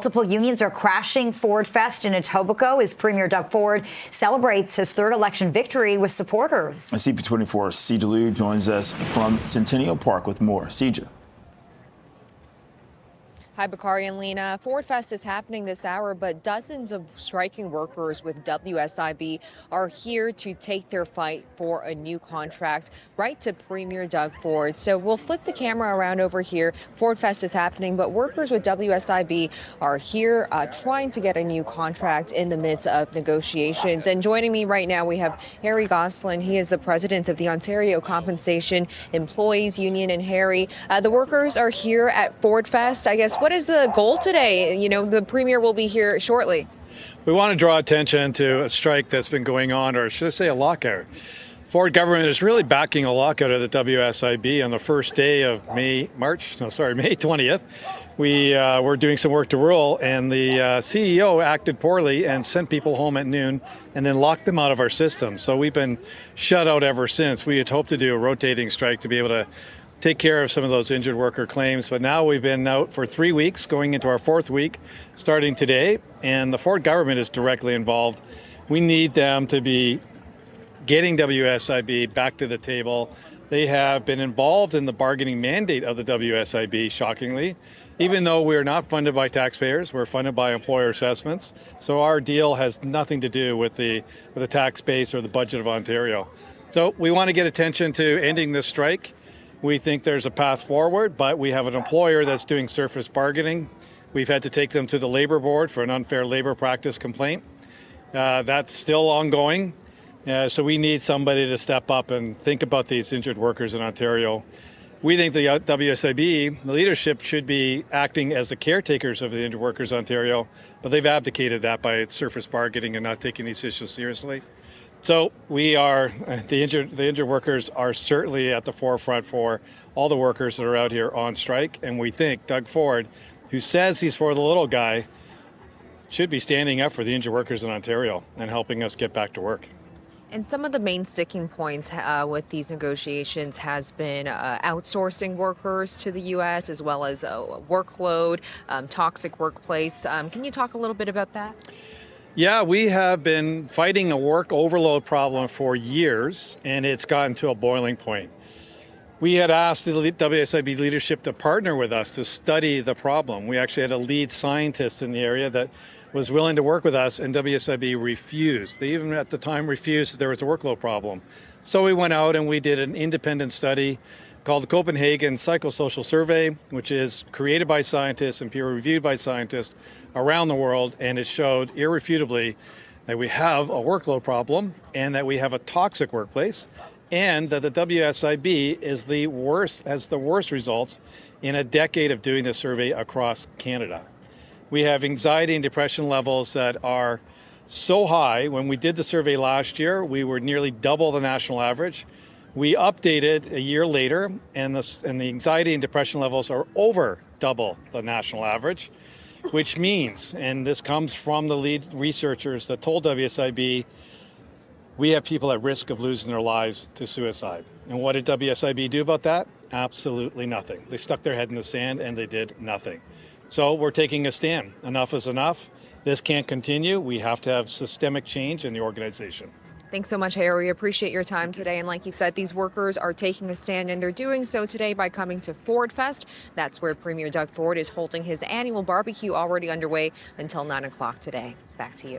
multiple unions are crashing Ford Fest in Etobicoke as Premier Doug Ford celebrates his third election victory with supporters. CP24 Sijia Liu joins us from Centennial Park with more. Sijia. Hi, Bakari and Lena. Ford Fest is happening this hour, but dozens of striking workers with WSIB are here to take their fight for a new contract right to Premier Doug Ford. So we'll flip the camera around over here. Ford Fest is happening, but workers with WSIB are here trying to get a new contract in the midst of negotiations. And joining me right now, we have Harry Gosselin. He is the president of the Ontario Compensation Employees Union. And Harry, the workers are here at Ford Fest. I guess, what is the goal today? You know, the Premier will be here shortly. We want to draw attention to a strike that's been going on, or should I say a lockout. Ford government is really backing a lockout of the WSIB on the first day of May 20th. We were doing some work to rule, and the CEO acted poorly and sent people home at noon and then locked them out of our system. So we've been shut out ever since. We had hoped to do a rotating strike to be able to take care of some of those injured worker claims. But now we've been out for 3 weeks, going into our fourth week, starting today, and the Ford government is directly involved. We need them to be getting WSIB back to the table. They have been involved in the bargaining mandate of the WSIB, shockingly. Even though we're not funded by taxpayers, we're funded by employer assessments. So our deal has nothing to do with the tax base or the budget of Ontario. So we want to get attention to ending this strike. We think there's a path forward, but we have an employer that's doing surface bargaining. We've had to take them to the Labor Board for an unfair labor practice complaint. That's still ongoing. So we need somebody to step up and think about these injured workers in Ontario. We think the WSIB, the leadership, should be acting as the caretakers of the injured workers in Ontario, but they've abdicated that by surface bargaining and not taking these issues seriously. So we are, the injured workers are certainly at the forefront for all the workers that are out here on strike. And we think Doug Ford, who says he's for the little guy, should be standing up for the injured workers in Ontario and helping us get back to work. And some of the main sticking points with these negotiations has been outsourcing workers to the U.S. as well as workload, toxic workplace. Can you talk a little bit about that? Yeah, we have been fighting a work overload problem for years, and it's gotten to a boiling point. We had asked the WSIB leadership to partner with us to study the problem. We actually had a lead scientist in the area that was willing to work with us, and WSIB refused. They even at the time refused that there was a workload problem. So we went out and we did an independent study called the Copenhagen Psychosocial Survey, which is created by scientists and peer-reviewed by scientists around the world, and it showed irrefutably that we have a workload problem and that we have a toxic workplace, and that the WSIB is has the worst results in a decade of doing this survey across Canada. We have anxiety and depression levels that are so high. When we did the survey last year, we were nearly double the national average. We updated a year later, and the anxiety and depression levels are over double the national average, which means, and this comes from the lead researchers that told WSIB, we have people at risk of losing their lives to suicide. And what did WSIB do about that? Absolutely nothing. They stuck their head in the sand and they did nothing. So we're taking a stand. Enough is enough. This can't continue. We have to have systemic change in the organization. Thanks so much, Harry. We appreciate your time today. And like you said, these workers are taking a stand, and they're doing so today by coming to Ford Fest. That's where Premier Doug Ford is holding his annual barbecue, already underway until 9 o'clock today. Back to you.